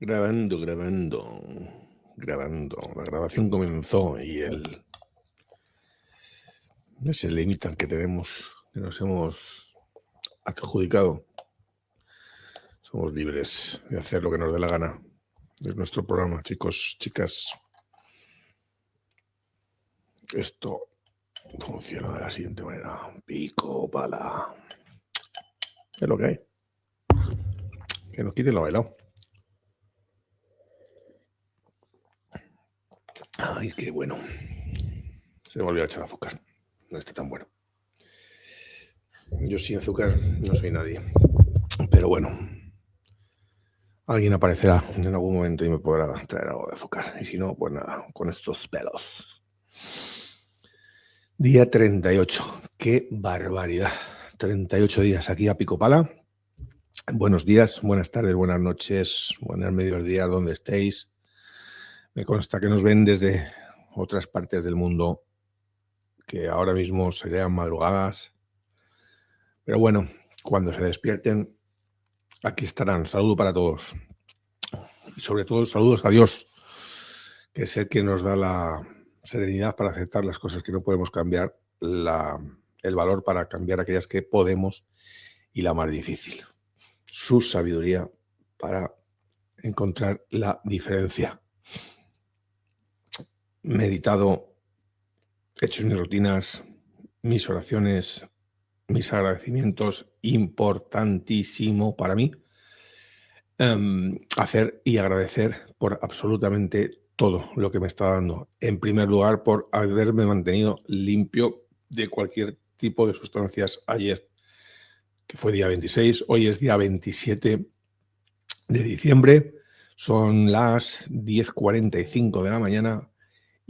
Grabando, grabando, grabando. La grabación comenzó y ese límite que nos hemos adjudicado. Somos libres de hacer lo que nos dé la gana. Es nuestro programa, chicos, chicas. Esto funciona de la siguiente manera. Pico, pala. Es lo que hay. Que nos quiten lo bailado. Ay, qué bueno. Se me olvidó echar azúcar. No está tan bueno. Yo sin azúcar no soy nadie. Pero bueno, alguien aparecerá en algún momento y me podrá traer algo de azúcar. Y si no, pues nada, con estos pelos. Día 38. ¡Qué barbaridad! 38 días aquí a pico pala. Buenos días, buenas tardes, buenas noches, buenos mediodías, donde estéis. Me consta que nos ven desde otras partes del mundo que ahora mismo serían madrugadas. Pero bueno, cuando se despierten, aquí estarán. Saludo para todos. Y sobre todo, saludos a Dios, que es el que nos da la serenidad para aceptar las cosas que no podemos cambiar, el valor para cambiar aquellas que podemos y la más difícil. Su sabiduría para encontrar la diferencia. Meditado, hecho mis rutinas, mis oraciones, mis agradecimientos, importantísimo para mí, hacer y agradecer por absolutamente todo lo que me está dando. En primer lugar, por haberme mantenido limpio de cualquier tipo de sustancias ayer, que fue día 26, hoy es día 27 de diciembre, son las 10:45 de la mañana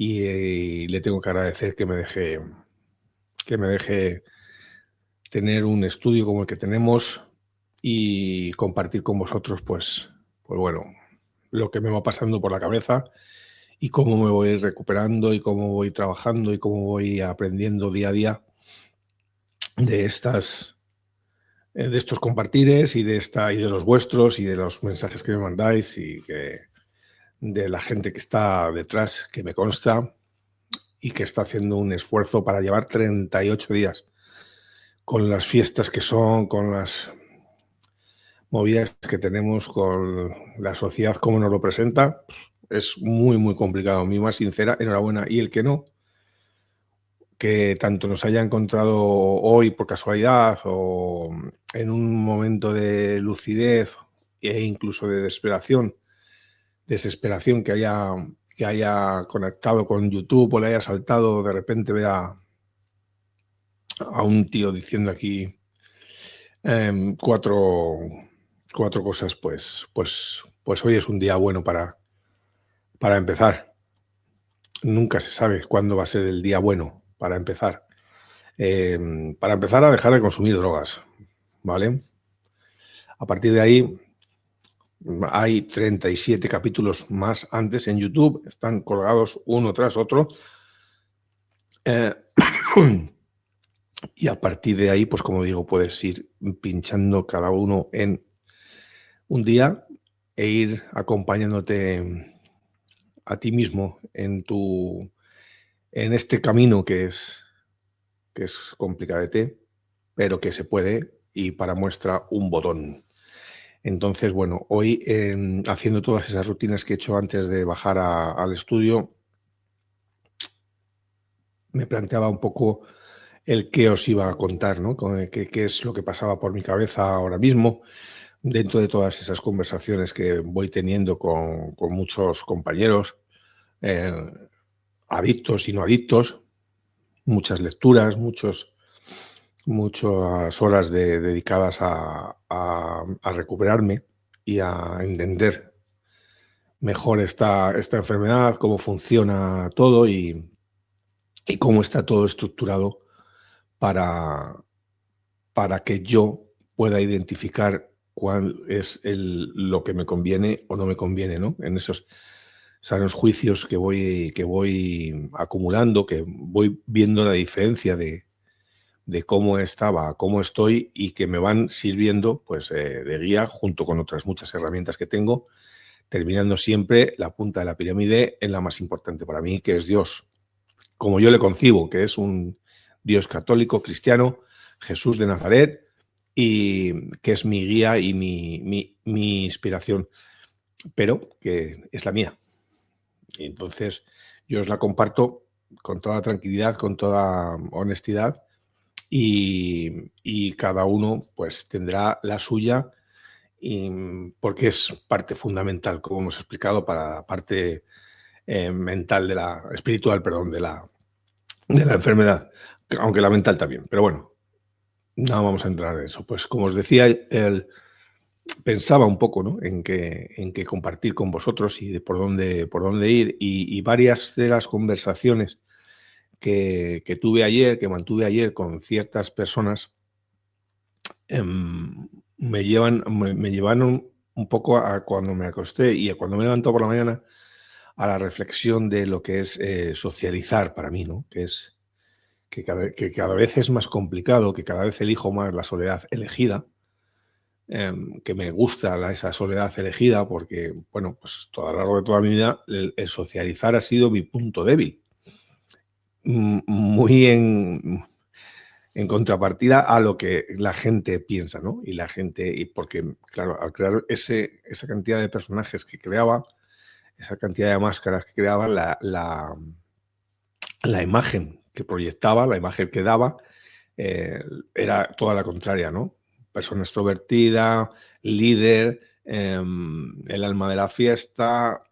y le tengo que agradecer que me deje tener un estudio como el que tenemos y compartir con vosotros, pues bueno, lo que me va pasando por la cabeza y cómo me voy recuperando y cómo voy trabajando y cómo voy aprendiendo día a día de estos compartires y de los vuestros y de los mensajes que me mandáis y de la gente que está detrás, que me consta y que está haciendo un esfuerzo para llevar 38 días con las fiestas que son, con las movidas que tenemos, con la sociedad como nos lo presenta. Es muy, muy complicado. Mi más sincera enhorabuena. Y el que no, que tanto nos haya encontrado hoy por casualidad o en un momento de lucidez e incluso de desesperación que haya conectado con YouTube o le haya saltado, de repente vea a un tío diciendo aquí cuatro cosas, pues hoy es un día bueno para empezar. Nunca se sabe cuándo va a ser el día bueno para empezar. Para empezar a dejar de consumir drogas, ¿vale? A partir de ahí hay 37 capítulos más antes en YouTube, están colgados uno tras otro. Y a partir de ahí, pues como digo, puedes ir pinchando cada uno en un día e ir acompañándote a ti mismo en este camino que es complicadete, pero que se puede, y para muestra un botón. Entonces, bueno, hoy haciendo todas esas rutinas que he hecho antes de bajar al estudio, me planteaba un poco el qué os iba a contar, ¿no? Qué es lo que pasaba por mi cabeza ahora mismo, dentro de todas esas conversaciones que voy teniendo con muchos compañeros, adictos y no adictos, muchas lecturas, muchas horas dedicadas a recuperarme y a entender mejor esta enfermedad, cómo funciona todo y cómo está todo estructurado para que yo pueda identificar cuál es lo que me conviene o no me conviene, ¿no? En esos sanos juicios que voy acumulando, que voy viendo la diferencia de cómo estaba, cómo estoy y que me van sirviendo pues de guía junto con otras muchas herramientas que tengo, terminando siempre la punta de la pirámide en la más importante para mí, que es Dios, como yo le concibo, que es un Dios católico, cristiano, Jesús de Nazaret, y que es mi guía y mi inspiración, pero que es la mía. Y entonces yo os la comparto con toda tranquilidad, con toda honestidad, y cada uno pues tendrá la suya, porque es parte fundamental, como hemos explicado, para la parte mental espiritual, perdón, de la enfermedad, aunque la mental también. Pero bueno, no vamos a entrar en eso. Pues como os decía, pensaba un poco, ¿no?, en que compartir con vosotros y de por dónde ir, y varias de las conversaciones que tuve ayer, que mantuve ayer con ciertas personas, me llevaron un poco a cuando me acosté y a cuando me levanto por la mañana, a la reflexión de lo que es socializar para mí, ¿no? Que cada vez es más complicado, que cada vez elijo más la soledad elegida, que me gusta esa soledad elegida porque, bueno, pues a lo largo de toda mi vida el socializar ha sido mi punto débil. Muy en contrapartida a lo que la gente piensa, ¿no? Y porque, claro, al crear esa cantidad de personajes que creaba, esa cantidad de máscaras que creaba, la imagen que proyectaba, la imagen que daba, era toda la contraria, ¿no? Persona extrovertida, líder, el alma de la fiesta,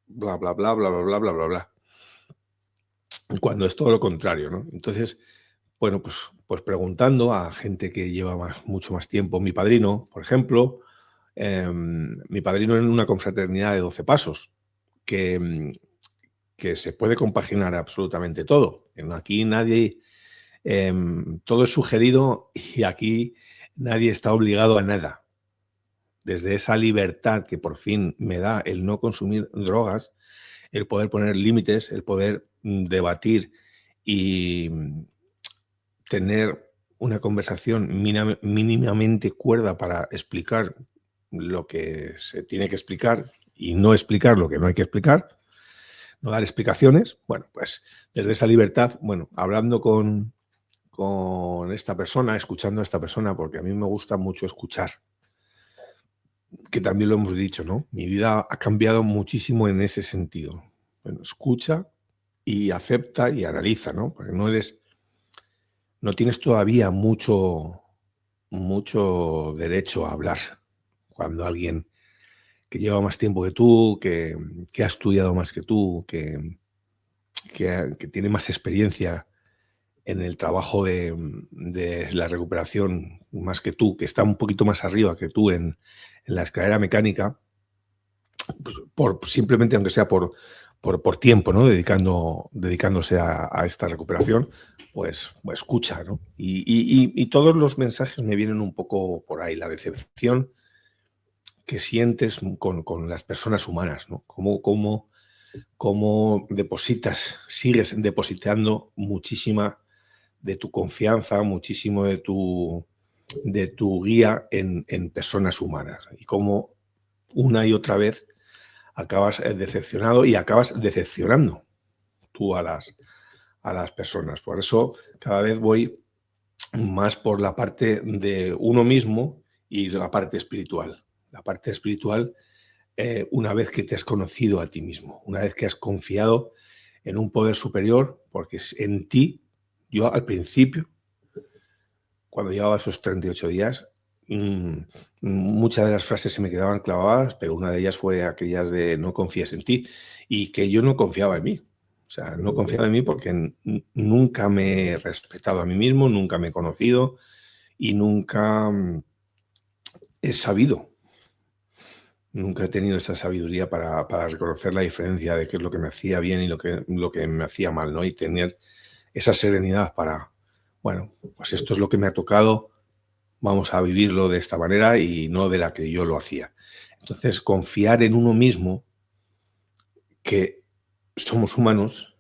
bla, bla, bla, bla, bla, bla, bla, bla, bla. Cuando es todo lo contrario, ¿no? Entonces, bueno, pues preguntando a gente que lleva mucho más tiempo, mi padrino, por ejemplo, mi padrino en una confraternidad de 12 pasos, que se puede compaginar absolutamente todo. Aquí nadie, todo es sugerido y aquí nadie está obligado a nada. Desde esa libertad que por fin me da el no consumir drogas, el poder poner límites, el poder debatir y tener una conversación mínimamente cuerda para explicar lo que se tiene que explicar y no explicar lo que no hay que explicar, no dar explicaciones. Bueno, pues desde esa libertad, bueno, hablando con esta persona, escuchando a esta persona, porque a mí me gusta mucho escuchar, que también lo hemos dicho, ¿no? Mi vida ha cambiado muchísimo en ese sentido. Bueno, escucha y acepta y analiza, ¿no? Porque no tienes todavía mucho derecho a hablar cuando alguien que lleva más tiempo que tú, que ha estudiado más que tú, que tiene más experiencia en el trabajo de la recuperación más que tú, que está un poquito más arriba que tú en la escalera mecánica, pues simplemente, aunque sea por tiempo, ¿no? Dedicándose a esta recuperación, pues escucha, ¿no? Y todos los mensajes me vienen un poco por ahí, la decepción que sientes con las personas humanas, ¿no? Cómo sigues depositando muchísima de tu confianza, muchísimo de tu guía en personas humanas, y cómo una y otra vez acabas decepcionado y acabas decepcionando tú a las personas. Por eso cada vez voy más por la parte de uno mismo y la parte espiritual. La parte espiritual, una vez que te has conocido a ti mismo, una vez que has confiado en un poder superior, porque en ti, yo al principio, cuando llevaba esos 38 días, muchas de las frases se me quedaban clavadas, pero una de ellas fue aquellas de no confíes en ti, y que yo no confiaba en mí. O sea, no confiaba en mí porque nunca me he respetado a mí mismo, nunca me he conocido y nunca he sabido. Nunca he tenido esa sabiduría para reconocer la diferencia de qué es lo que me hacía bien y lo que me hacía mal, ¿no? Y tener esa serenidad para, bueno, pues esto es lo que me ha tocado, vamos a vivirlo de esta manera y no de la que yo lo hacía. Entonces, confiar en uno mismo, que somos humanos,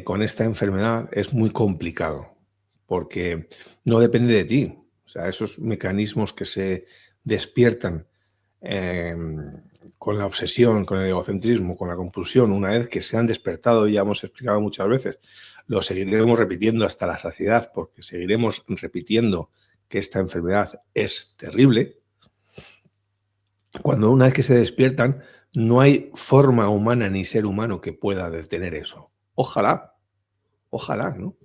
con esta enfermedad es muy complicado, porque no depende de ti. O sea, esos mecanismos que se despiertan con la obsesión, con el egocentrismo, con la compulsión, una vez que se han despertado, ya hemos explicado muchas veces, lo seguiremos repitiendo hasta la saciedad, porque seguiremos repitiendo que esta enfermedad es terrible. Cuando una vez que se despiertan, no hay forma humana ni ser humano que pueda detener eso. Ojalá, ¿no?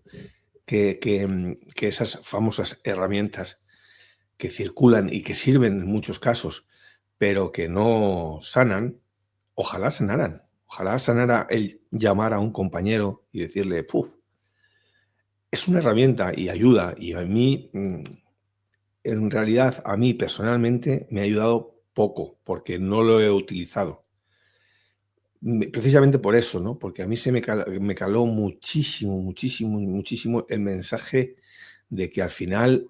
Que esas famosas herramientas que circulan y que sirven en muchos casos, pero que no sanan, ojalá sanaran. Ojalá sanara el llamar a un compañero y decirle, puf, es una herramienta y ayuda. Y a mí, en realidad, a mí personalmente me ha ayudado poco, porque no lo he utilizado. Precisamente por eso, ¿no? Porque a mí me caló muchísimo, muchísimo, muchísimo el mensaje de que al final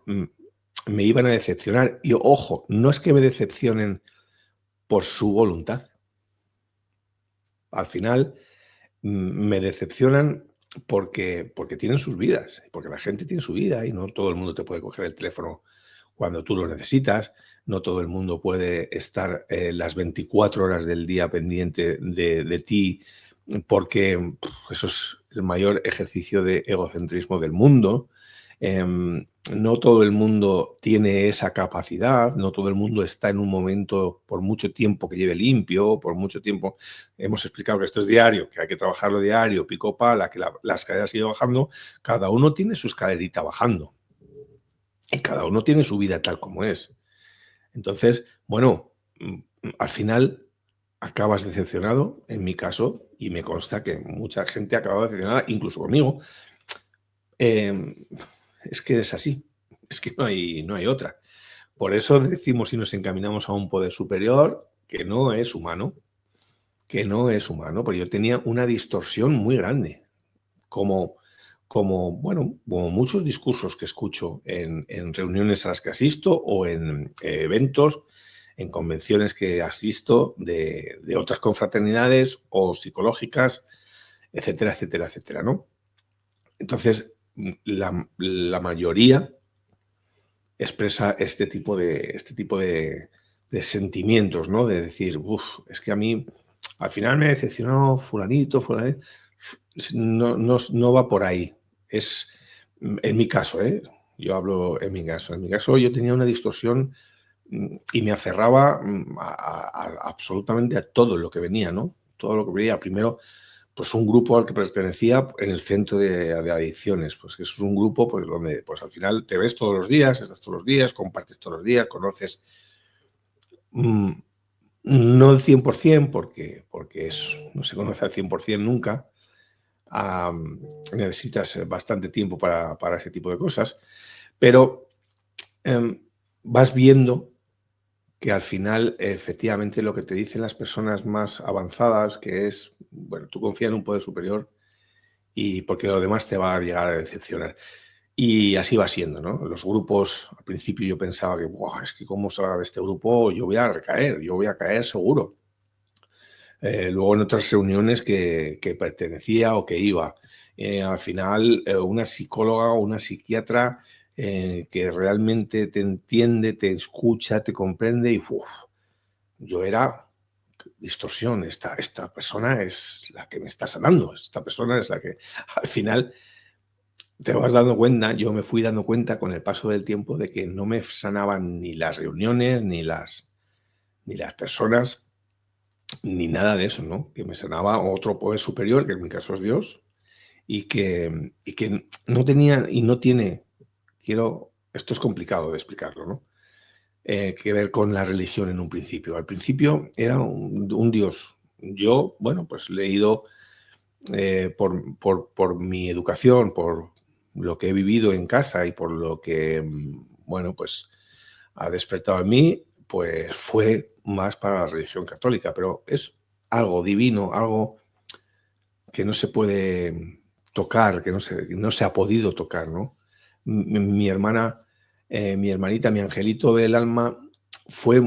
me iban a decepcionar. Y ojo, no es que me decepcionen por su voluntad. Al final me decepcionan porque tienen sus vidas, porque la gente tiene su vida y no todo el mundo te puede coger el teléfono cuando tú lo necesitas, no todo el mundo puede estar las 24 horas del día pendiente de ti, porque eso es el mayor ejercicio de egocentrismo del mundo. No todo el mundo tiene esa capacidad, no todo el mundo está en un momento por mucho tiempo que lleve limpio, por mucho tiempo. Hemos explicado que esto es diario, que hay que trabajarlo diario, pico pala, que la escalera sigue bajando. Cada uno tiene su escalerita bajando y cada uno tiene su vida tal como es. Entonces, bueno, al final acabas decepcionado, en mi caso, y me consta que mucha gente ha acabado decepcionada, incluso conmigo. Es que es así, es que no hay otra. Por eso decimos y nos encaminamos a un poder superior que no es humano, porque yo tenía una distorsión muy grande, como muchos discursos que escucho en reuniones a las que asisto o en eventos, en convenciones que asisto de otras confraternidades o psicológicas, etcétera, etcétera, etcétera, ¿no? Entonces, la mayoría expresa este tipo de sentimientos, ¿no? De decir, es que a mí al final me decepcionó fulanito, no va por ahí. Es, en mi caso, yo hablo en mi caso. En mi caso yo tenía una distorsión y me aferraba absolutamente a todo lo que venía, ¿no? Todo lo que venía. Primero, pues un grupo al que pertenecía en el centro de adicciones, pues que eso es un grupo pues donde pues al final te ves todos los días, estás todos los días, compartes todos los días, conoces no el 100% porque no se conoce al 100% nunca, necesitas bastante tiempo para ese tipo de cosas, pero vas viendo que al final efectivamente lo que te dicen las personas más avanzadas, que es, bueno, tú confías en un poder superior y porque lo demás te va a llegar a decepcionar. Y así va siendo, ¿no? Los grupos, al principio yo pensaba que, es que cómo salga de este grupo yo voy a recaer, yo voy a caer seguro. Luego en otras reuniones que pertenecía o que iba, al final una psicóloga o una psiquiatra que realmente te entiende, te escucha, te comprende y yo era distorsión, esta persona es la que me está sanando, esta persona es la que al final te vas dando cuenta, yo me fui dando cuenta con el paso del tiempo de que no me sanaban ni las reuniones, ni las personas, ni nada de eso, ¿no? Que me sanaba otro poder superior, que en mi caso es Dios, y que no tenía y no tiene, esto es complicado de explicarlo, ¿no? Que ver con la religión en un principio. Al principio era un Dios. Yo, bueno, pues leído por mi educación, por lo que he vivido en casa y por lo que, bueno, pues ha despertado en mí, pues fue más para la religión católica, pero es algo divino, algo que no se puede tocar, que no se ha podido tocar, ¿no? Mi hermana, mi hermanita, mi angelito del alma fue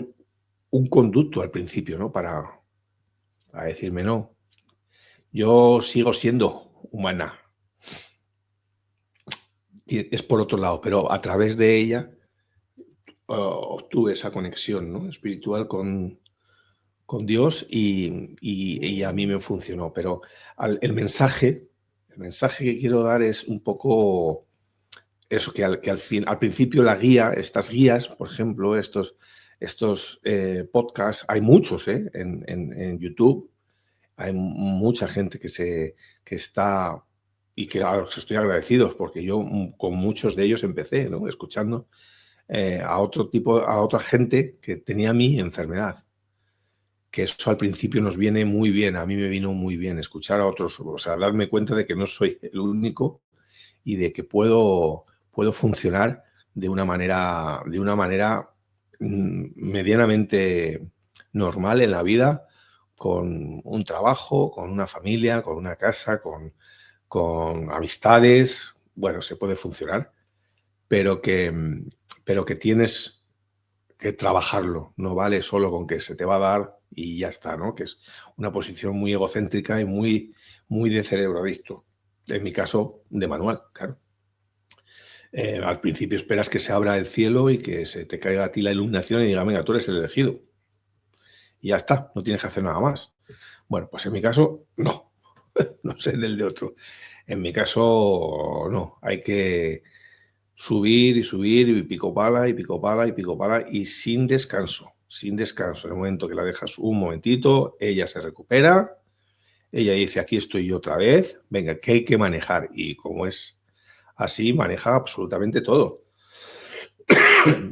un conducto al principio, ¿no? Para decirme, no, yo sigo siendo humana. Es por otro lado, pero a través de ella obtuve esa conexión, ¿no? Espiritual con Dios y a mí me funcionó. Pero el mensaje que quiero dar es un poco eso, que al principio la guía, estas guías, por ejemplo, estos podcasts, hay muchos en YouTube, hay mucha gente que está y que a los que estoy agradecidos, porque yo con muchos de ellos empecé, ¿no? Escuchando a otra gente que tenía mi enfermedad. Que eso al principio nos viene muy bien, a mí me vino muy bien escuchar a otros, o sea, darme cuenta de que no soy el único y de que puedo funcionar de una manera medianamente normal en la vida, con un trabajo, con una familia, con una casa, con amistades. Bueno, se puede funcionar, pero que tienes que trabajarlo, no vale solo con que se te va a dar y ya está, ¿no? Que es una posición muy egocéntrica y muy de cerebro adicto. En mi caso, de manual, claro. Al principio esperas que se abra el cielo y que se te caiga a ti la iluminación y diga, venga, tú eres el elegido. Y ya está, no tienes que hacer nada más. Bueno, pues en mi caso, no. No sé en el de otro. En mi caso, no. Hay que subir y subir y pico pala y pico pala y pico pala y sin descanso. Sin descanso. En el momento que la dejas un momentito, ella se recupera. Ella dice, aquí estoy yo otra vez. Venga, que hay que manejar. Y como es así, maneja absolutamente todo.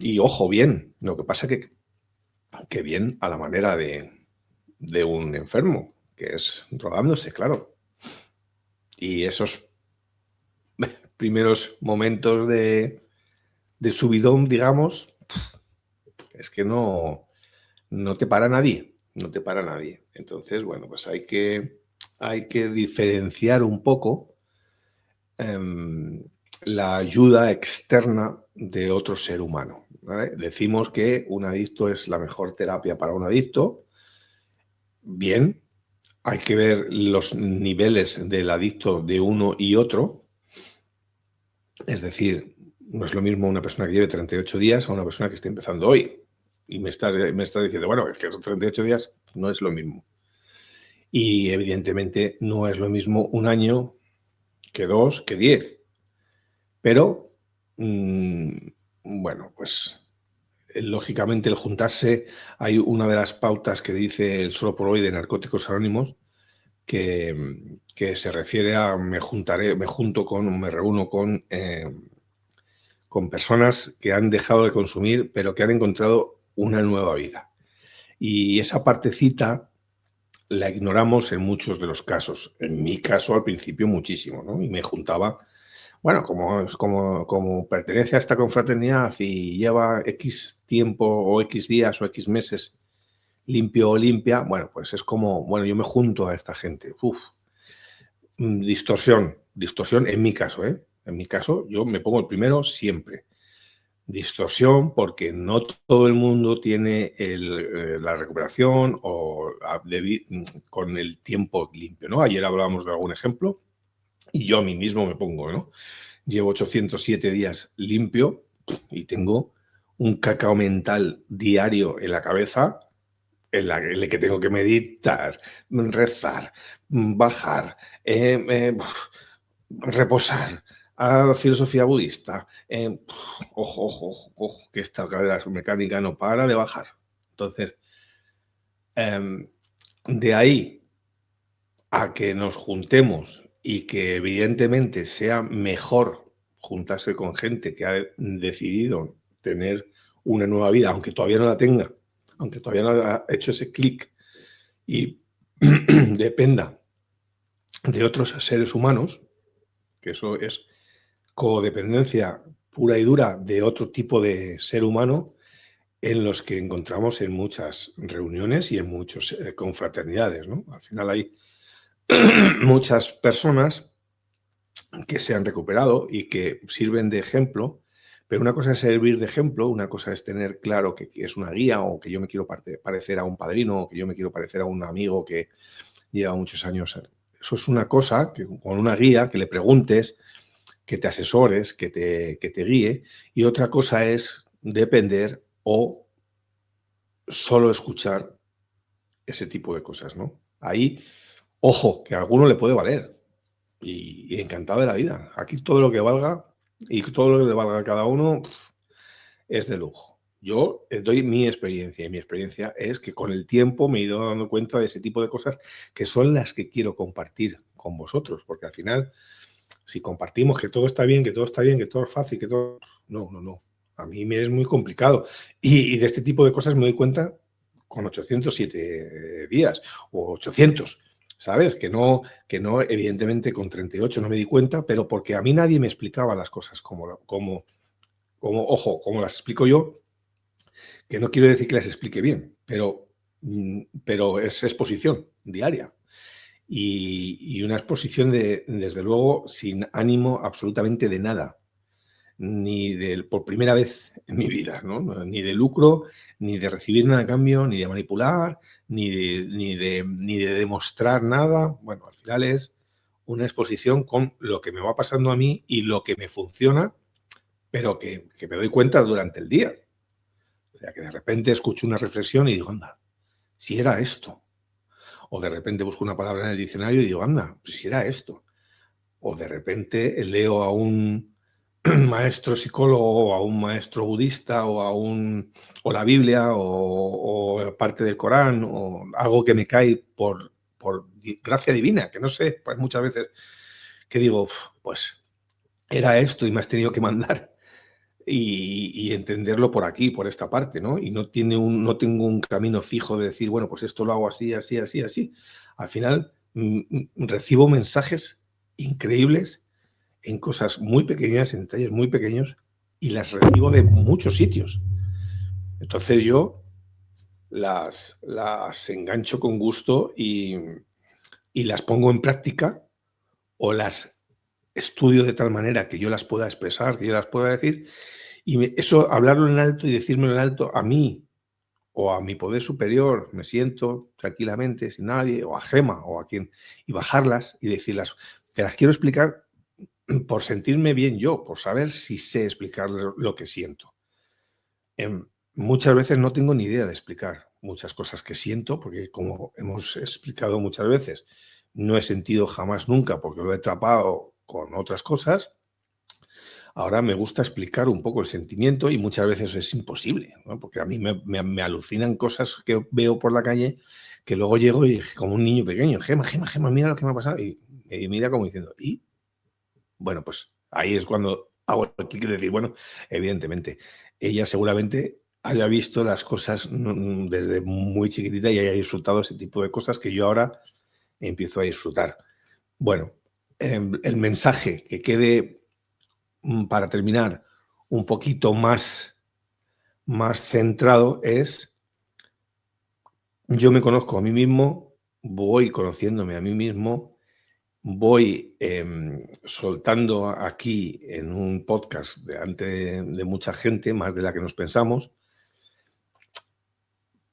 Y ojo, bien. Lo que pasa que bien a la manera de un enfermo, que es drogándose, claro. Y esos primeros momentos de subidón, digamos, es que no te para nadie, no te para nadie. Entonces, bueno, pues hay que diferenciar un poco la ayuda externa de otro ser humano, ¿vale? Decimos que un adicto es la mejor terapia para un adicto. Bien, hay que ver los niveles del adicto de uno y otro. Es decir, no es lo mismo una persona que lleve 38 días a una persona que esté empezando hoy. Y me está diciendo, bueno, es que esos 38 días no es lo mismo. Y evidentemente no es lo mismo un año que 2, que 10. Pero, bueno, pues lógicamente el juntarse, hay una de las pautas que dice el Solo por Hoy de Narcóticos Anónimos, que se refiere a me reúno con personas que han dejado de consumir, pero que han encontrado una nueva vida. Y esa partecita la ignoramos en muchos de los casos. En mi caso, al principio, muchísimo, ¿no? Y me juntaba, bueno, como pertenece a esta confraternidad y lleva X tiempo o X días o X meses limpio o limpia, bueno, pues es como, bueno, yo me junto a esta gente. Uf, distorsión en mi caso, ¿eh? En mi caso, yo me pongo el primero siempre. Distorsión porque no todo el mundo tiene la recuperación o con el tiempo limpio, ¿no? Ayer hablábamos de algún ejemplo y yo a mí mismo me pongo, ¿no? Llevo 807 días limpio y tengo un cacao mental diario en la cabeza en el que tengo que meditar, rezar, bajar, reposar, a filosofía budista. Ojo, que esta cadera mecánica no para de bajar. Entonces, de ahí a que nos juntemos y que evidentemente sea mejor juntarse con gente que ha decidido tener una nueva vida, aunque todavía no la tenga, aunque todavía no ha hecho ese clic y dependa de otros seres humanos, que eso es codependencia pura y dura de otro tipo de ser humano, en los que encontramos en muchas reuniones y en muchas confraternidades, ¿no? Al final hay muchas personas que se han recuperado y que sirven de ejemplo, pero una cosa es servir de ejemplo, una cosa es tener claro que es una guía o que yo me quiero parecer a un padrino o que yo me quiero parecer a un amigo que lleva muchos años. Eso es una cosa, que con una guía, que le preguntes, que te asesores, que te guíe, y otra cosa es depender o solo escuchar ese tipo de cosas, ¿no? Ahí, ojo, que a alguno le puede valer y encantado de la vida. Aquí todo lo que valga y todo lo que le valga a cada uno es de lujo. Yo doy mi experiencia y mi experiencia es que con el tiempo me he ido dando cuenta de ese tipo de cosas que son las que quiero compartir con vosotros, porque al final, si compartimos que todo está bien, que todo está bien, que todo es fácil, que todo... No, no, no. A mí me es muy complicado. Y de este tipo de cosas me doy cuenta con 807 días o 800, ¿sabes? Que no, evidentemente con 38 no me di cuenta, pero porque a mí nadie me explicaba las cosas ojo, como las explico yo, que no quiero decir que las explique bien, pero es exposición diaria. Y una exposición, desde luego, sin ánimo absolutamente de nada, por primera vez en mi vida, ¿no? Ni de lucro, ni de recibir nada a cambio, ni de manipular, ni de demostrar nada. Bueno, al final es una exposición con lo que me va pasando a mí y lo que me funciona, pero que me doy cuenta durante el día. O sea, que de repente escucho una reflexión y digo, anda, si era esto. O de repente busco una palabra en el diccionario y digo, anda, pues si era esto. O de repente leo a un maestro psicólogo o a un maestro budista o la Biblia o parte del Corán o algo que me cae por gracia divina, que no sé, pues muchas veces que digo, pues era esto y me has tenido que mandar y entenderlo por aquí, por esta parte, ¿no? Y no tengo un camino fijo de decir, bueno, pues esto lo hago así, así, así, así. Al final recibo mensajes increíbles en cosas muy pequeñas, en detalles muy pequeños, y las recibo de muchos sitios. Entonces yo las engancho con gusto y las pongo en práctica o las estudio de tal manera que yo las pueda expresar, que yo las pueda decir. Y eso, hablarlo en alto y decírmelo en alto a mí o a mi poder superior, me siento tranquilamente, sin nadie, o a Gema o a quien, y bajarlas y decirlas, te las quiero explicar por sentirme bien yo, por saber si sé explicar lo que siento. Muchas veces no tengo ni idea de explicar muchas cosas que siento, porque como hemos explicado muchas veces, no he sentido jamás nunca, porque lo he atrapado con otras cosas. Ahora me gusta explicar un poco el sentimiento y muchas veces es imposible, ¿no? Porque a mí me alucinan cosas que veo por la calle que luego llego y como un niño pequeño, Gema, Gema, Gema, mira lo que me ha pasado. Y mira como diciendo, ¿y? Bueno, pues ahí es cuando hago el clic de decir, bueno, evidentemente, ella seguramente haya visto las cosas desde muy chiquitita y haya disfrutado ese tipo de cosas que yo ahora empiezo a disfrutar. Bueno, el mensaje que quede para terminar un poquito más centrado es, yo me conozco a mí mismo, voy conociéndome a mí mismo, voy soltando aquí en un podcast delante de mucha gente, más de la que nos pensamos,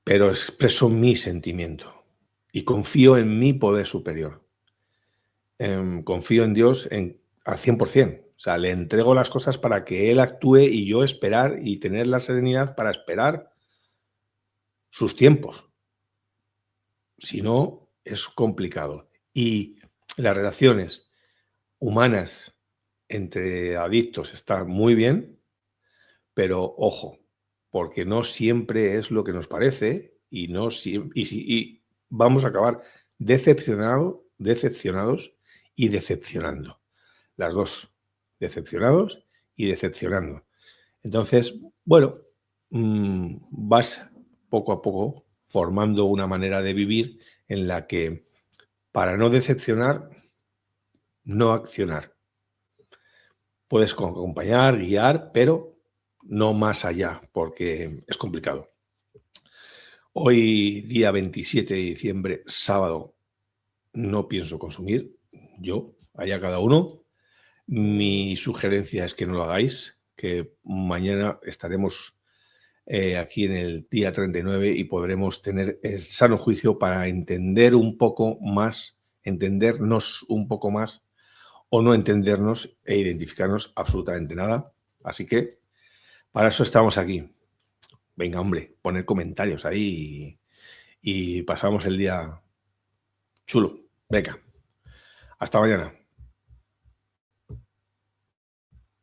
pero expreso mi sentimiento y confío en mi poder superior. Confío en Dios al 100%. O sea, le entrego las cosas para que Él actúe y yo esperar y tener la serenidad para esperar sus tiempos. Si no, es complicado. Y las relaciones humanas entre adictos están muy bien, pero ojo, porque no siempre es lo que nos parece y vamos a acabar decepcionados y decepcionando. Las dos, decepcionados y decepcionando. Entonces, bueno, vas poco a poco formando una manera de vivir en la que, para no decepcionar, no accionar. Puedes acompañar, guiar, pero no más allá, porque es complicado. Hoy, día 27 de diciembre, sábado, no pienso consumir, yo, allá cada uno. Mi sugerencia es que no lo hagáis, que mañana estaremos aquí en el día 39 y podremos tener el sano juicio para entender un poco más, entendernos un poco más o no entendernos e identificarnos absolutamente nada. Así que para eso estamos aquí. Venga, hombre, poner comentarios ahí y pasamos el día chulo. Venga, hasta mañana.